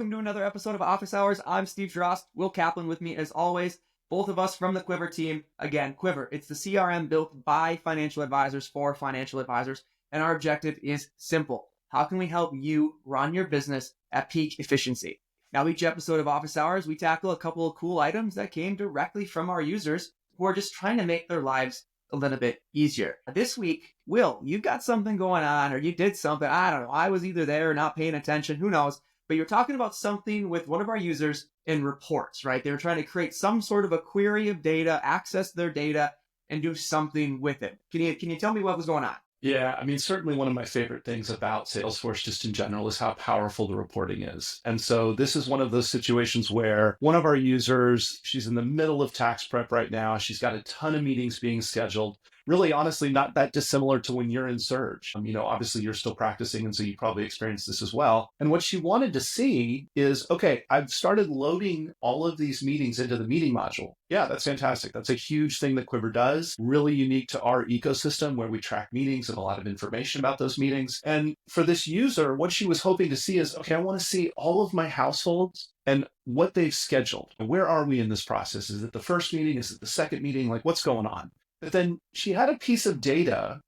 welcome to another episode of Office Hours. I'm Steve Drost, Will Kaplan with me as always, both of us from the Quivr team. Again, Quivr, it's the CRM built by financial advisors for financial advisors, and our objective is simple. How can we help you run your business at peak efficiency? Now, each episode of Office Hours, we tackle a couple of cool items that came directly from our users who are just trying to make their lives a little bit easier. This week, Will, you've got something going on, or you did something. I don't know. I was either there or not paying attention. Who knows? But you're talking about something with one of our users in reports, right? They were trying to create some sort of a query of data, access their data, and do something with it. Can you tell me what was going on? Yeah, I mean, certainly one of my favorite things about Salesforce just in general is how powerful the reporting is. And so this is one of those situations where one of our users, she's in the middle of tax prep right now. She's got a ton of meetings being scheduled. Really, honestly, not that dissimilar to when you're in Surge. Obviously you're still practicing, and so you probably experienced this as well. And what she wanted to see is, okay, I've started loading all of these meetings into the meeting module. Yeah, that's fantastic. That's a huge thing that Quivr does, really unique to our ecosystem where we track meetings and a lot of information about those meetings. And for this user, what she was hoping to see is, okay, I want to see all of my households and what they've scheduled. And where are we in this process? Is it the first meeting? Is it the second meeting? Like, what's going on? But then she had a piece of data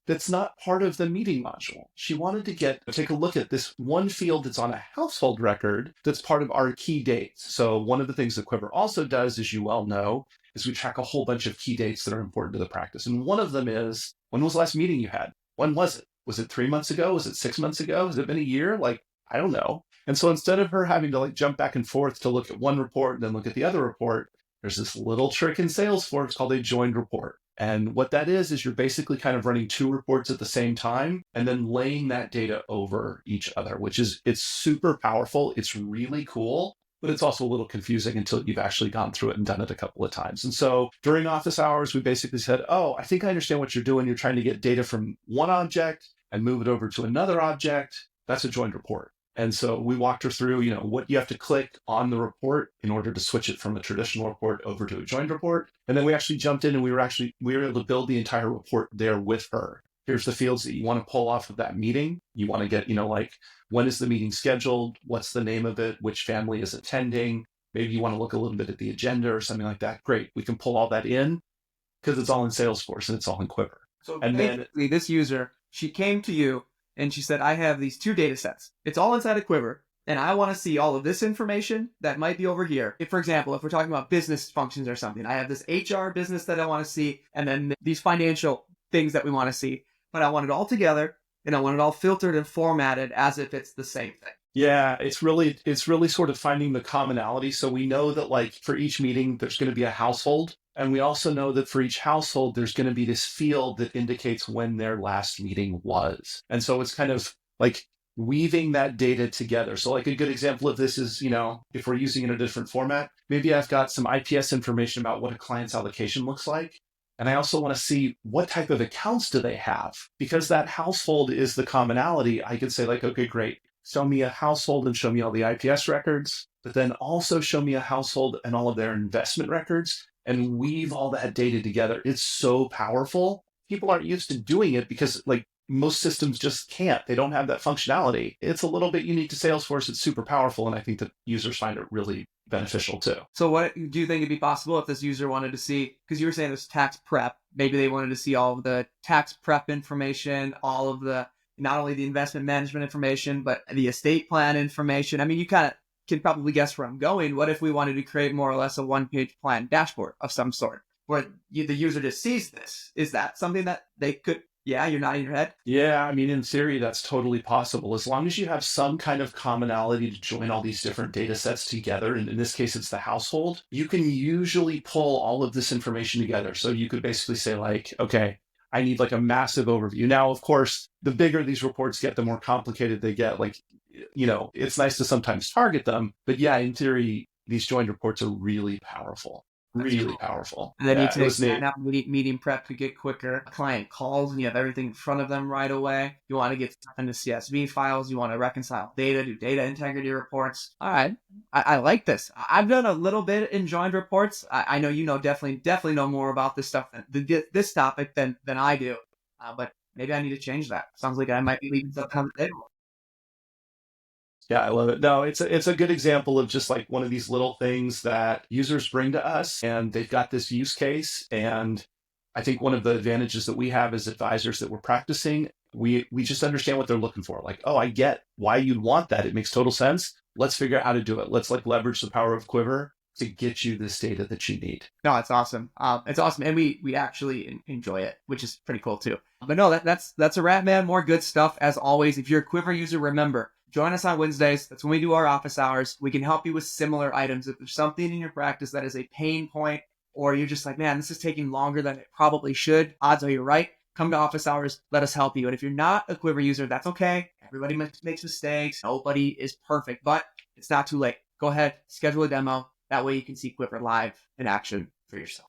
that's not part of the meeting module. She wanted to take a look at this one field that's on a household record that's part of our key dates. So one of the things that Quivr also does, as you well know, is we track a whole bunch of key dates that are important to the practice. And one of them is, when was the last meeting you had? When was it? Was it 3 months ago? Was it 6 months ago? Has it been a year? I don't know. And so instead of her having to jump back and forth to look at one report and then look at the other report, there's this little trick in Salesforce called a joined report. And what that is you're basically kind of running two reports at the same time and then laying that data over each other, it's super powerful. It's really cool, but it's also a little confusing until you've actually gone through it and done it a couple of times. And so during office hours, we basically said, oh, I think I understand what you're doing. You're trying to get data from one object and move it over to another object. That's a joined report. And so we walked her through, what you have to click on the report in order to switch it from a traditional report over to a joined report. And then we actually jumped in and we were able to build the entire report there with her. Here's the fields that you want to pull off of that meeting. You want to get, when is the meeting scheduled? What's the name of it? Which family is attending? Maybe you want to look a little bit at the agenda or something like that. Great. We can pull all that in because it's all in Salesforce and it's all in Quivr. So basically, this user, she came to you and she said, I have these two data sets. It's all inside of Quivr, and I want to see all of this information that might be over here. If, for example, if we're talking about business functions or something, I have this HR business that I want to see, and then these financial things that we want to see. But I want it all together, and I want it all filtered and formatted as if it's the same thing. Yeah, it's really sort of finding the commonality. So we know that for each meeting, there's going to be a household. And we also know that for each household, there's going to be this field that indicates when their last meeting was. And so it's kind of weaving that data together. So a good example of this is, if we're using it in a different format, maybe I've got some IPS information about what a client's allocation looks like. And I also want to see what type of accounts do they have? Because that household is the commonality. I could say okay, great. Show me a household and show me all the IPS records, but then also show me a household and all of their investment records and weave all that data together. It's so powerful. People aren't used to doing it because most systems just can't. They don't have that functionality. It's a little bit unique to Salesforce. It's super powerful. And I think that users find it really beneficial too. So what do you think it'd be possible if this user wanted to see, because you were saying this tax prep, maybe they wanted to see all of the tax prep information, all of the, not only the investment management information, but the estate plan information. I mean, you kind of can probably guess where I'm going. What if we wanted to create more or less a one-page plan dashboard of some sort where the user just sees this? Is that something that they could? Yeah, you're nodding your head. Yeah, I mean, in theory, that's totally possible. As long as you have some kind of commonality to join all these different data sets together, and in this case, it's the household, you can usually pull all of this information together. So you could basically say okay, I need a massive overview. Now, of course, the bigger these reports get, the more complicated they get. It's nice to sometimes target them, but yeah, in theory, these joined reports are really powerful. Really powerful. And then you take that out meeting prep to get quicker. A client calls and you have everything in front of them right away. You want to get stuff into CSV files. You want to reconcile data, do data integrity reports. All right. I like this. I've done a little bit in joined reports. I know definitely know more about this stuff, this topic than I do. But maybe I need to change that. Sounds like I might be leaving something on the table. Yeah, I love it. No, it's a good example of just like one of these little things that users bring to us, and they've got this use case. And I think one of the advantages that we have as advisors that we're practicing, we just understand what they're looking for. Like, oh, I get why you'd want that. It makes total sense. Let's figure out how to do it. Let's like leverage the power of Quiver to get you this data that you need. No, it's awesome. It's awesome, and we actually enjoy it, which is pretty cool too. But no, that's a wrap, man. More good stuff as always. If you're a Quivr user, remember, join us on Wednesdays. That's when we do our office hours. We can help you with similar items. If there's something in your practice that is a pain point, or you're just like, man, this is taking longer than it probably should. Odds are you're right. Come to office hours. Let us help you. And if you're not a Quivr user, that's okay. Everybody makes mistakes. Nobody is perfect, but it's not too late. Go ahead, schedule a demo. That way you can see Quivr live in action for yourself.